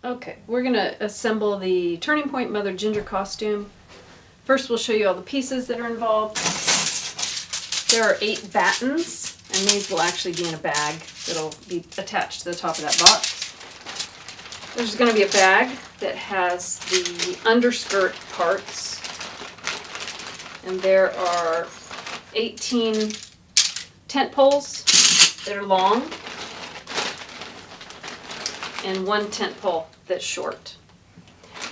Okay, we're going to assemble the Turning Point Mother Ginger costume. First we'll show you all the pieces that are involved. There are 8 battens, and these will actually be in a bag that'll be attached to the top of that box. There's going to be a bag that has the underskirt parts, and there are 18 tent poles that are long, and 1 tent pole that's short.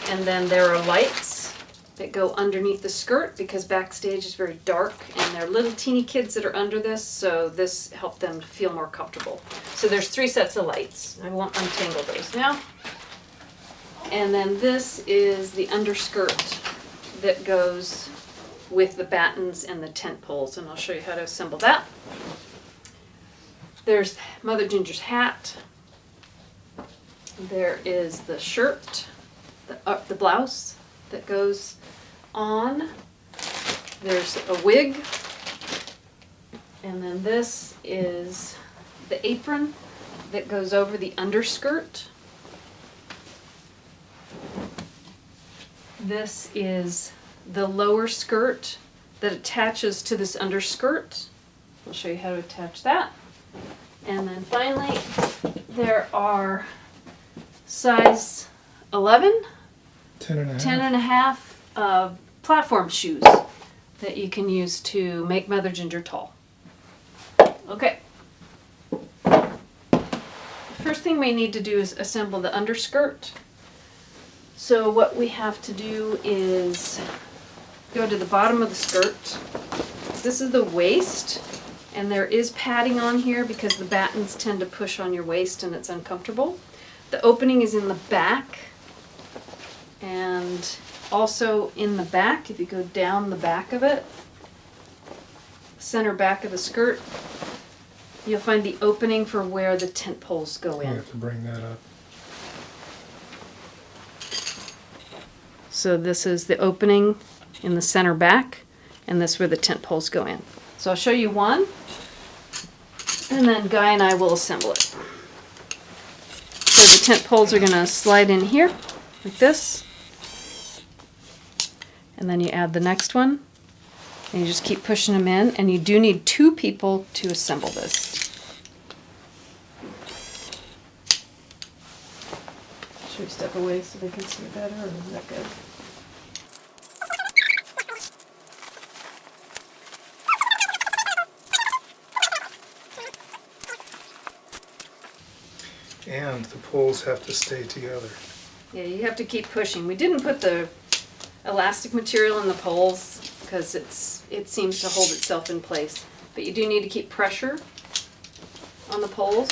And then there are lights that go underneath the skirt because backstage is very dark and they're little teeny kids that are under this, so this helped them feel more comfortable. So there's 3 sets of lights. I won't untangle those now. And then this is the underskirt that goes with the battens and the tent poles, and I'll show you how to assemble that. There's Mother Ginger's hat. There is the shirt, the blouse that goes on. There's a wig. And then this is the apron that goes over the underskirt. This is the lower skirt that attaches to this underskirt. I'll show you how to attach that. And then finally, there are size 11, 10 and a half. 10 and a half platform shoes that you can use to make Mother Ginger tall. Okay. The first thing we need to do is assemble the underskirt. So what we have to do is go to the bottom of the skirt. This is the waist, and there is padding on here because the battens tend to push on your waist and it's uncomfortable. The opening is in the back, and also in the back, if you go down the back of it, center back of the skirt, you'll find the opening for where the tent poles go in. You have to bring that up. So this is the opening in the center back, and this is where the tent poles go in. So I'll show you one, and then Guy and I will assemble it. So the tent poles are going to slide in here, like this. And then you add the next one, and you just keep pushing them in, and you do need 2 people to assemble this. Should we step away so they can see it better, or is that good? And the poles have to stay together. Yeah, you have to keep pushing. We didn't put the elastic material in the poles because it seems to hold itself in place. But you do need to keep pressure on the poles.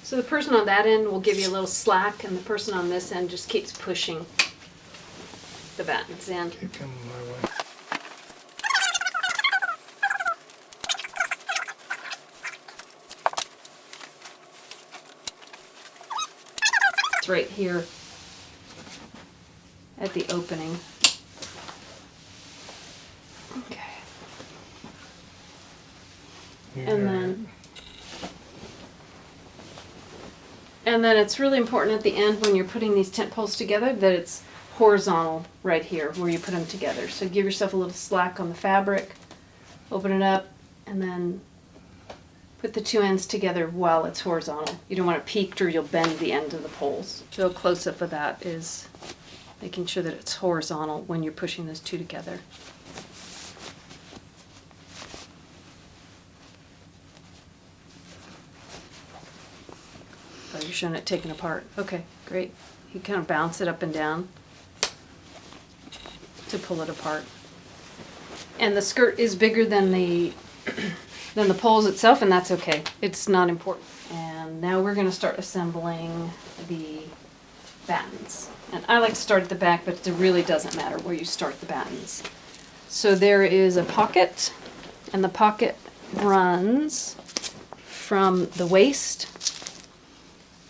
So the person on that end will give you a little slack, and the person on this end just keeps pushing the battens in. Keep coming my way. It's right here at the opening. Okay. And then it's really important at the end when you're putting these tent poles together that it's horizontal right here where you put them together. So give yourself a little slack on the fabric, open it up, and then put the 2 ends together while it's horizontal. You don't want it peaked or you'll bend the end of the poles. So a close-up of that is making sure that it's horizontal when you're pushing those 2 together. Oh, you're showing it taken apart. Okay, great. You kind of bounce it up and down to pull it apart. And the skirt is bigger than the poles itself, and that's okay. It's not important. And now we're going to start assembling the battens. And I like to start at the back, but it really doesn't matter where you start the battens. So there is a pocket, and the pocket runs from the waist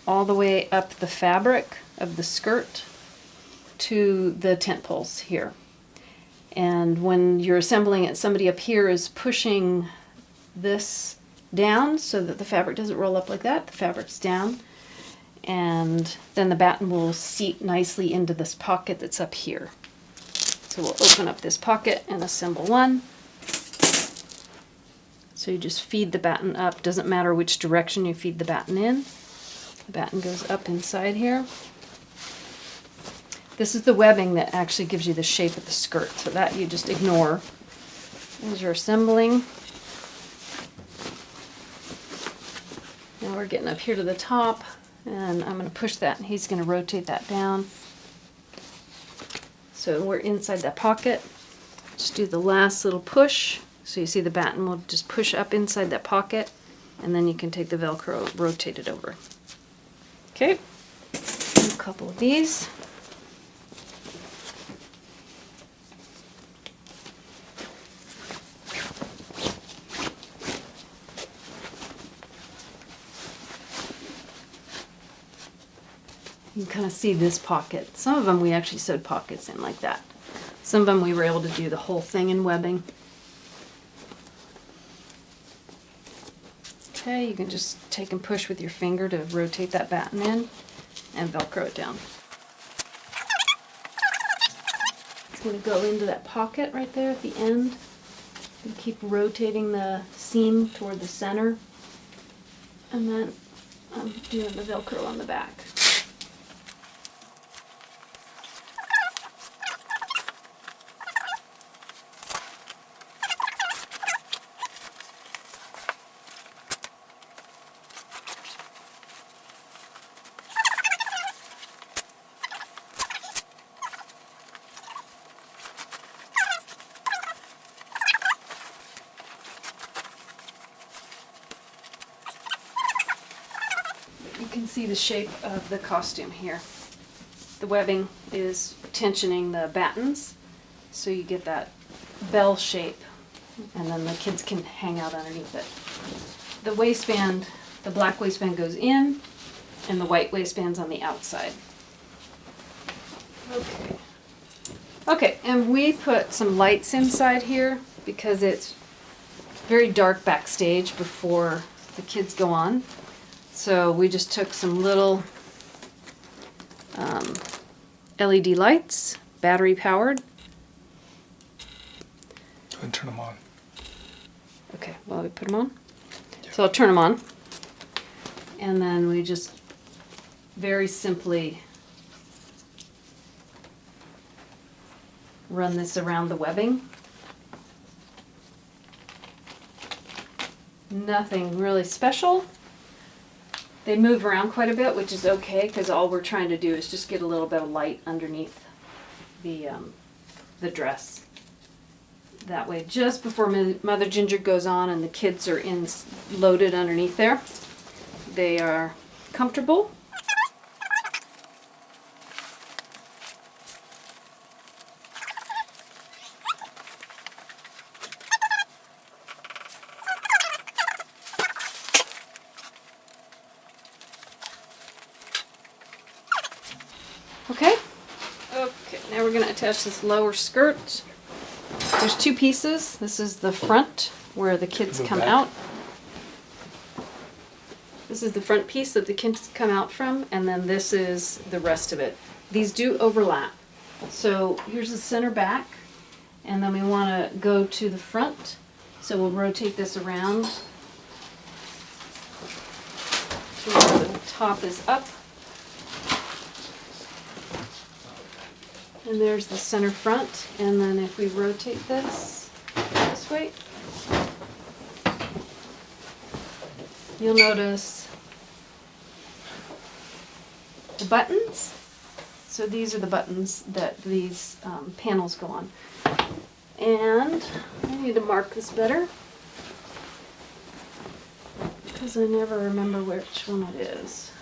all the way up the fabric of the skirt to the tent poles here. And when you're assembling it, somebody up here is pushing this down so that the fabric doesn't roll up like that. The fabric's down. And then the batten will seat nicely into this pocket that's up here. So we'll open up this pocket and assemble one. So you just feed the batten up. Doesn't matter which direction you feed the batten in. The batten goes up inside here. This is the webbing that actually gives you the shape of the skirt, so that you just ignore as you're assembling. Now we're getting up here to the top, and I'm going to push that, and he's going to rotate that down. So we're inside that pocket. Just do the last little push. So you see the batten will just push up inside that pocket, and then you can take the Velcro, rotate it over. Okay, a couple of these. You can kind of see this pocket. Some of them we actually sewed pockets in like that. Some of them we were able to do the whole thing in webbing. Okay, you can just take and push with your finger to rotate that batten in and Velcro it down. It's going to go into that pocket right there at the end. You keep rotating the seam toward the center, and then I'm doing the Velcro on the back. You can see the shape of the costume here. The webbing is tensioning the battens, so you get that bell shape, and then the kids can hang out underneath it. The waistband, the black waistband goes in, and the white waistband's on the outside. Okay. Okay, and we put some lights inside here because it's very dark backstage before the kids go on. So we just took some little LED lights, battery powered. Go ahead and turn them on. Okay, well, we put them on. Yeah. So I'll turn them on. And then we just very simply run this around the webbing. Nothing really special. They move around quite a bit, which is okay, because all we're trying to do is just get a little bit of light underneath the dress. That way, just before Mother Ginger goes on and the kids are loaded underneath there, they are comfortable. Okay, now we're going to attach this lower skirt. There's two pieces. This is the front where the kids come out. This is the front piece that the kids come out from, and then this is the rest of it. These do overlap. So here's the center back, and then we want to go to the front. So we'll rotate this around to where the top is up. And there's the center front, and then if we rotate this way, you'll notice the buttons. So these are the buttons that these panels go on. And I need to mark this better, because I never remember which one it is.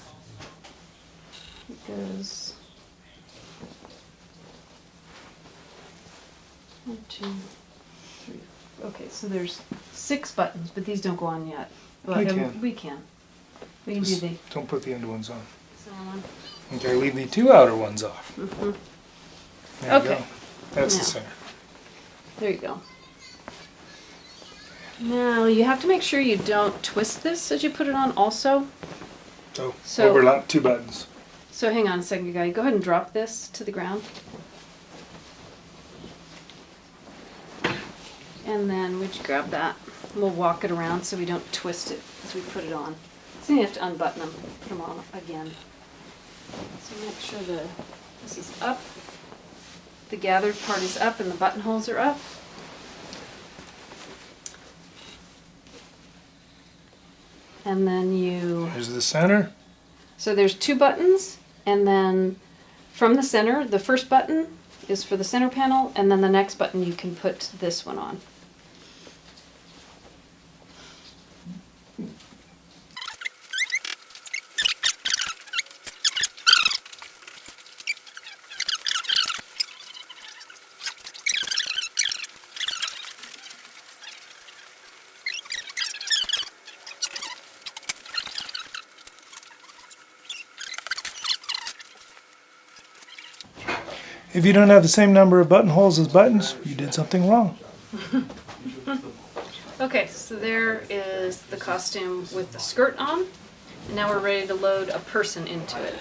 It goes 1, 2, 3. Okay, so there's 6 buttons, but these don't go on yet. Well, We can. We can. We can do Just the don't put the end ones on. center one. Okay, leave the 2 outer ones off. Mm-hmm. There Okay. you go. That's Yeah. the center. There you go. Now you have to make sure you don't twist this as you put it on also. So overlap 2 buttons. So hang on a second, you guys. Go ahead and drop this to the ground. And then would you grab that? We'll walk it around so we don't twist it as we put it on. So you have to unbutton them, put them on again. So make sure this is up. The gathered part is up and the buttonholes are up. And then Here's the center. So there's 2 buttons, and then from the center, the first button is for the center panel, and then the next button you can put this one on. If you don't have the same number of buttonholes as buttons, you did something wrong. Okay, so there is the costume with the skirt on, and now we're ready to load a person into it.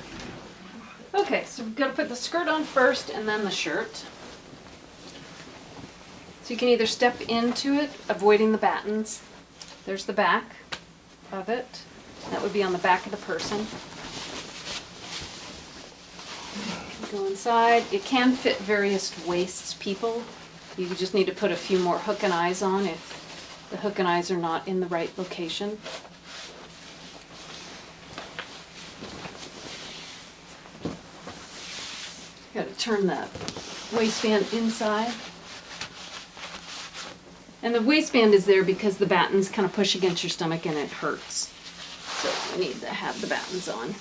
Okay, so we've got to put the skirt on first and then the shirt. So you can either step into it, avoiding the battens. There's the back of it. That would be on the back of the person. Go inside. It can fit various waists people. You just need to put a few more hook and eyes on if the hook and eyes are not in the right location. Got to turn that waistband inside. And the waistband is there because the battens kind of push against your stomach and it hurts. So we need to have the battens on.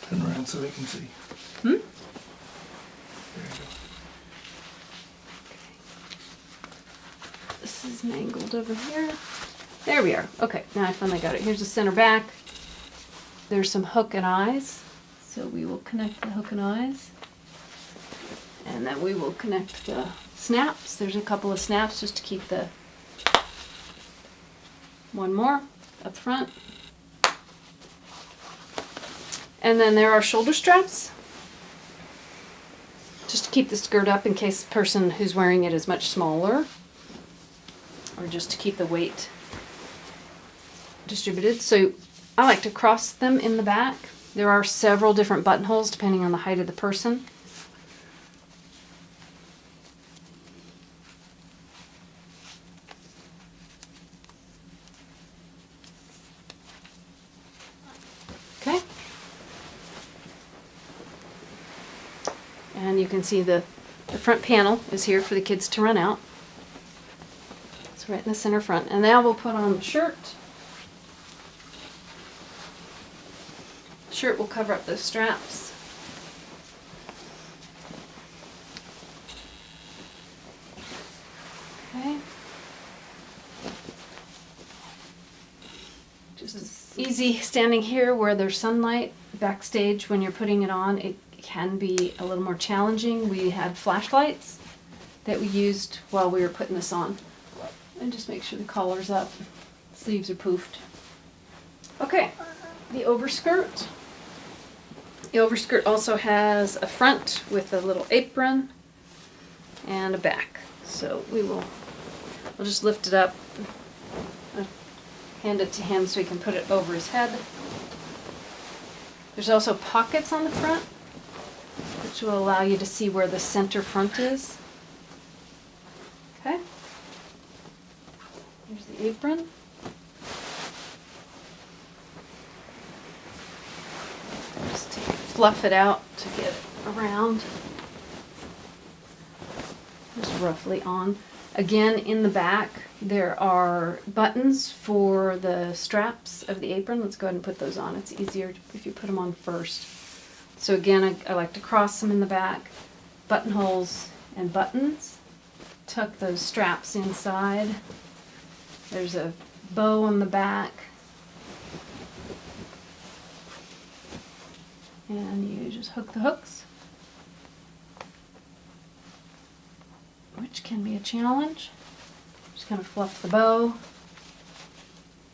Turn around so they can see. Hmm? There you go. This is mangled over here. There we are. Okay, now I finally got it. Here's the center back. There's some hook and eyes. So we will connect the hook and eyes. And then we will connect the snaps. There's a couple of snaps just to keep the one more up front. And then there are shoulder straps, just to keep the skirt up in case the person who's wearing it is much smaller, or just to keep the weight distributed. So I like to cross them in the back. There are several different buttonholes depending on the height of the person. Okay. And you can see the front panel is here for the kids to run out. It's right in the center front. And now we'll put on the shirt. The shirt will cover up those straps. Okay. Just easy standing here where there's sunlight. Backstage when you're putting it on, it can be a little more challenging. We had flashlights that we used while we were putting this on. And just make sure the collar's up, sleeves are poofed. Okay, the overskirt. The overskirt also has a front with a little apron and a back. So we'll just lift it up, hand it to him so he can put it over his head. There's also pockets on the front, which will allow you to see where the center front is. Okay. Here's the apron. Just to fluff it out to get it around. Just roughly on. Again, in the back, there are buttons for the straps of the apron. Let's go ahead and put those on. It's easier if you put them on first. So again, I like to cross them in the back. Buttonholes and buttons. Tuck those straps inside. There's a bow on the back. And you just hook the hooks. which can be a challenge. Just kind of fluff the bow.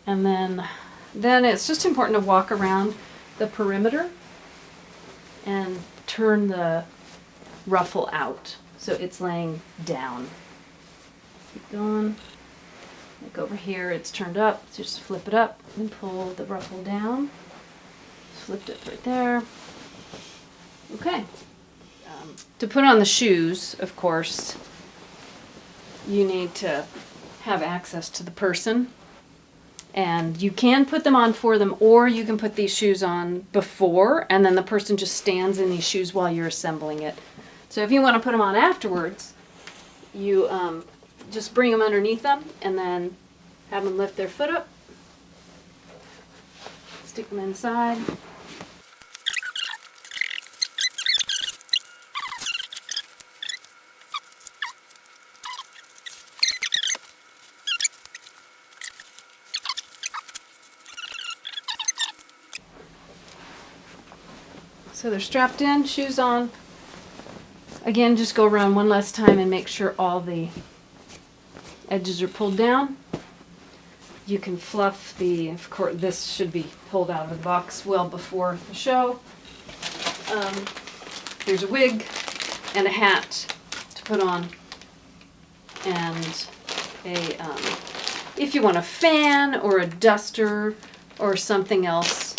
And then it's just important to walk around the perimeter and turn the ruffle out so it's laying down. Keep going. Like over here, it's turned up. So just flip it up and pull the ruffle down. Flipped it right there. Okay. To put on the shoes, of course, you need to have access to the person. And you can put them on for them, or you can put these shoes on before, and then the person just stands in these shoes while you're assembling it. So if you want to put them on afterwards, you just bring them underneath them, and then have them lift their foot up, stick them inside. So they're strapped in, shoes on. Again, just go around one last time and make sure all the edges are pulled down. You can fluff the, of course, this should be pulled out of the box well before the show. There's a wig and a hat to put on. And if you want a fan or a duster or something else.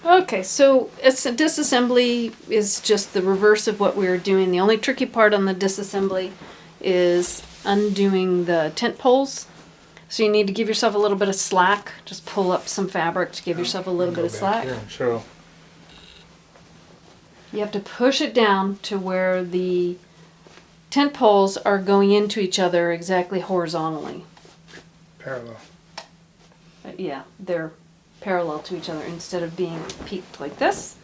Okay, so disassembly is just the reverse of what we were doing. The only tricky part on the disassembly is undoing the tent poles. So you need to give yourself a little bit of slack. Just pull up some fabric to give yourself a little bit of slack. Sure. You have to push it down to where the tent poles are going into each other exactly horizontally. Parallel. Yeah, they're parallel to each other instead of being peaked like this.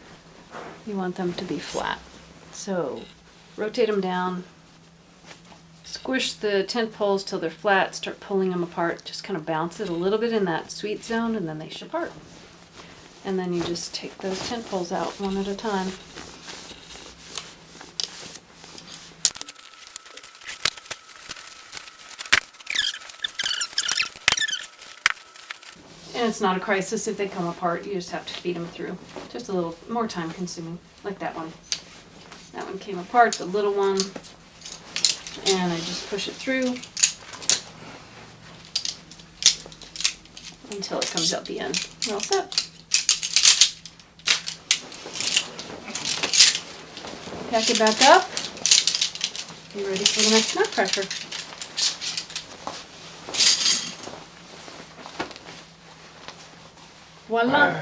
You want them to be flat. So rotate them down, squish the tent poles till they're flat, start pulling them apart, just kind of bounce it a little bit in that sweet zone, and then they should part. And then you just take those tent poles out one at a time. And it's not a crisis if they come apart. You just have to feed them through. Just a little more time consuming, like that one. That one came apart, the little one. And I just push it through until it comes out the end. We're all set. Pack it back up. Be ready for the next nutcracker. Voila!